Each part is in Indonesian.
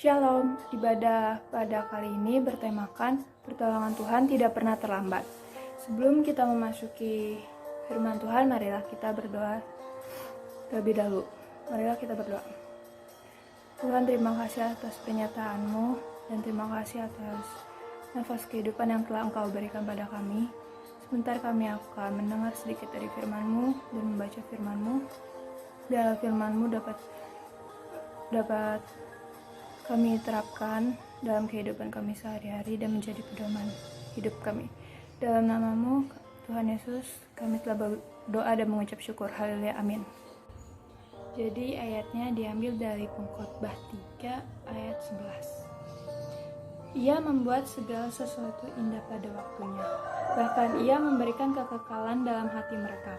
Shalom, ibadah pada kali ini bertemakan pertolongan Tuhan tidak pernah terlambat. Sebelum kita memasuki firman Tuhan, marilah kita berdoa terlebih dahulu. Marilah kita berdoa. Tuhan, terima kasih atas pernyataan-Mu dan terima kasih atas nafas kehidupan yang telah Engkau berikan pada kami. Sebentar kami akan mendengar sedikit dari firman-Mu dan membaca firman-Mu. Biarlah firman-Mu dapat kami terapkan dalam kehidupan kami sehari-hari dan menjadi pedoman hidup kami. Dalam nama-Mu, Tuhan Yesus, kami telah berdoa dan mengucap syukur. Haleluya, amin. Jadi ayatnya diambil dari Pengkhotbah 3 ayat 11. Ia membuat segala sesuatu indah pada waktunya. Bahkan ia memberikan kekekalan dalam hati mereka.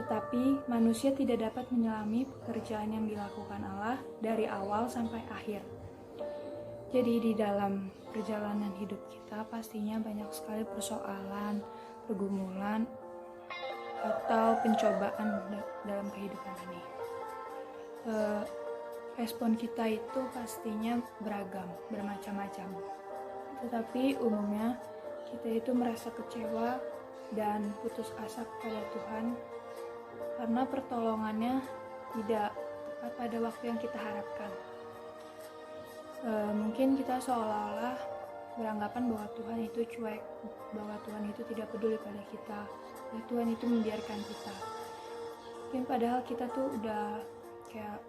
Tetapi manusia tidak dapat menyelami pekerjaan yang dilakukan Allah dari awal sampai akhir. Jadi di dalam perjalanan hidup kita pastinya banyak sekali persoalan, pergumulan, atau pencobaan dalam kehidupan ini. Respon kita itu pastinya beragam, bermacam-macam. Tetapi umumnya kita itu merasa kecewa dan putus asa kepada Tuhan karena pertolongannya tidak tepat pada waktu yang kita harapkan. Mungkin kita seolah-olah beranggapan bahwa Tuhan itu cuek, bahwa Tuhan itu tidak peduli pada kita, bahwa Tuhan itu membiarkan kita. Mungkin padahal kita tuh udah kayak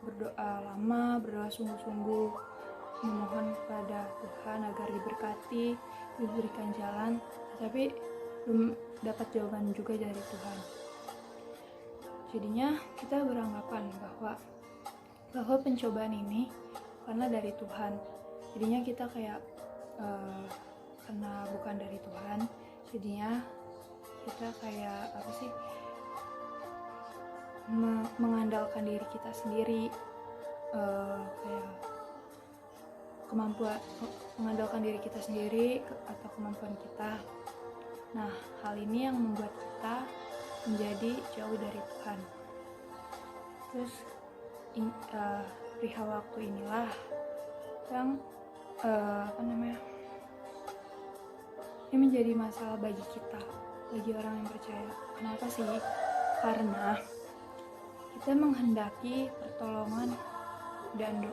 berdoa lama, berdoa sungguh-sungguh, memohon kepada Tuhan agar diberkati, diberikan jalan, tapi belum dapat jawaban juga dari Tuhan. Jadinya kita beranggapan bahwa pencobaan ini karena dari Tuhan, jadinya kita kayak karena bukan dari Tuhan, jadinya kita kayak mengandalkan diri kita sendiri, kayak mengandalkan diri kita sendiri atau kemampuan kita. Nah, hal ini yang membuat kita menjadi jauh dari Tuhan. Terus perihal waktu inilah yang ini menjadi masalah bagi kita, bagi orang yang percaya. Kenapa sih? Karena kita menghendaki pertolongan dan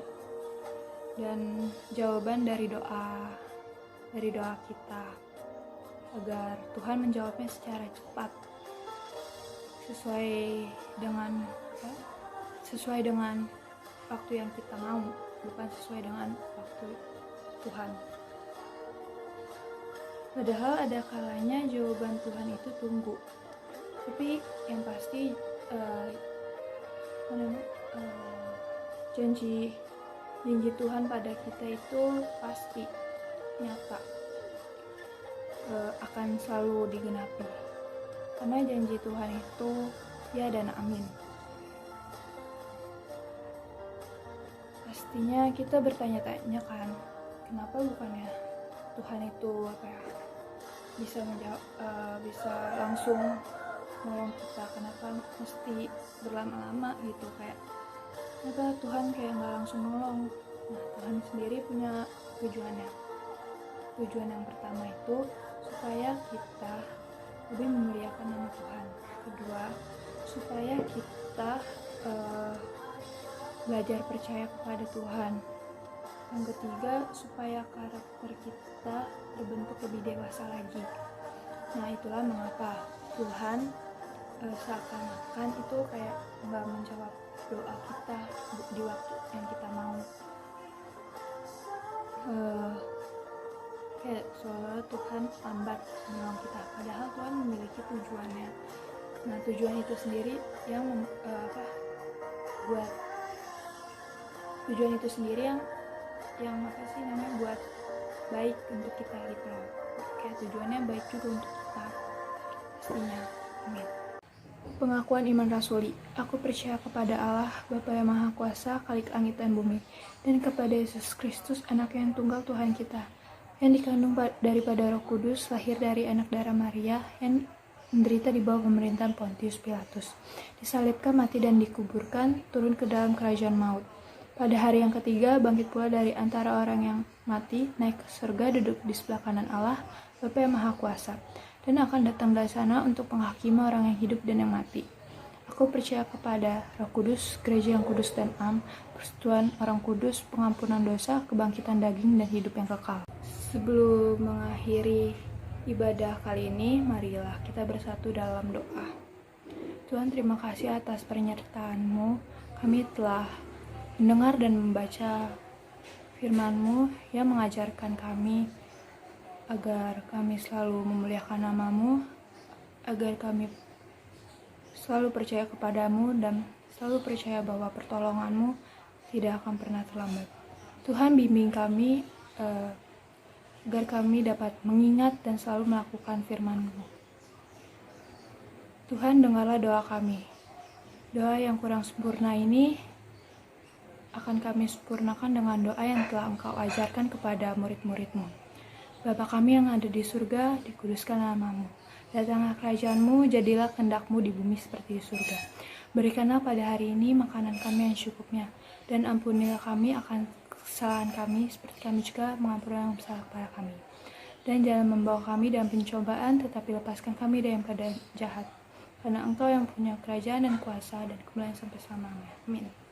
jawaban dari doa kita agar Tuhan menjawabnya secara cepat sesuai dengan waktu yang kita mau, bukan sesuai dengan waktu Tuhan. Padahal ada kalanya jawaban Tuhan itu tunggu, tapi yang pasti janji Tuhan pada kita itu pasti nyata, akan selalu digenapi, karena janji Tuhan itu ya dan amin. Pastinya kita bertanya-tanya kan, kenapa bukannya Tuhan itu bisa langsung nolong kita, kenapa mesti berlama-lama gitu, kenapa Tuhan nggak langsung nolong. Nah, Tuhan sendiri punya tujuannya. Tujuan yang pertama itu supaya kita lebih memuliakan nama Tuhan. Kedua, supaya kita belajar percaya kepada Tuhan. Yang ketiga, supaya karakter kita terbentuk lebih dewasa lagi. Nah, itulah mengapa Tuhan seakan-akan itu kayak nggak menjawab doa kita di waktu yang kita mau. Kayak seolah Tuhan lambat menolong kita, padahal Tuhan memiliki tujuannya. Nah, tujuan itu sendiri yang buat baik untuk kita gitu loh. Kayak tujuannya baik juga untuk kita pastinya. Amin. Pengakuan iman rasuli. Aku percaya kepada Allah, Bapa yang Maha Kuasa, Khalik langit dan bumi, dan kepada Yesus Kristus, Anak yang tunggal Tuhan kita, yang dikandung daripada Roh Kudus, lahir dari anak darah Maria, yang menderita di bawah pemerintahan Pontius Pilatus, disalibkan, mati dan dikuburkan, turun ke dalam kerajaan maut, Pada hari yang ketiga, bangkit pula dari antara orang yang mati, naik ke surga, duduk di sebelah kanan Allah, Bapa yang Maha Kuasa, dan akan datang dari sana untuk menghakimi orang yang hidup dan yang mati. Aku percaya kepada Roh Kudus, gereja yang kudus dan am, persekutuan orang kudus, pengampunan dosa, kebangkitan daging, dan hidup yang kekal. Sebelum mengakhiri ibadah kali ini, marilah kita bersatu dalam doa. Tuhan, terima kasih atas penyertaan-Mu. Kami telah mendengar dan membaca firman-Mu yang mengajarkan kami agar kami selalu memuliakan nama-Mu, agar kami selalu percaya kepadamu dan selalu percaya bahwa pertolongan-Mu tidak akan pernah terlambat. Tuhan, bimbing kami agar kami dapat mengingat dan selalu melakukan firman-Mu. Tuhan, dengarlah doa kami. Doa yang kurang sempurna ini akan kami sempurnakan dengan doa yang telah Engkau ajarkan kepada murid-murid-Mu. Bapa kami yang ada di surga, dikuduskan nama-Mu. Datanglah kerajaan-Mu, jadilah kehendak-Mu di bumi seperti di surga. Berikanlah pada hari ini makanan kami yang cukupnya, dan ampunilah kami akan kesalahan kami, seperti kami juga mengampuni yang bersalah kepada kami. Dan jangan membawa kami dalam pencobaan, tetapi lepaskan kami dari keadaan jahat. Karena Engkau yang punya kerajaan dan kuasa dan kemuliaan sampai selamanya. Amin.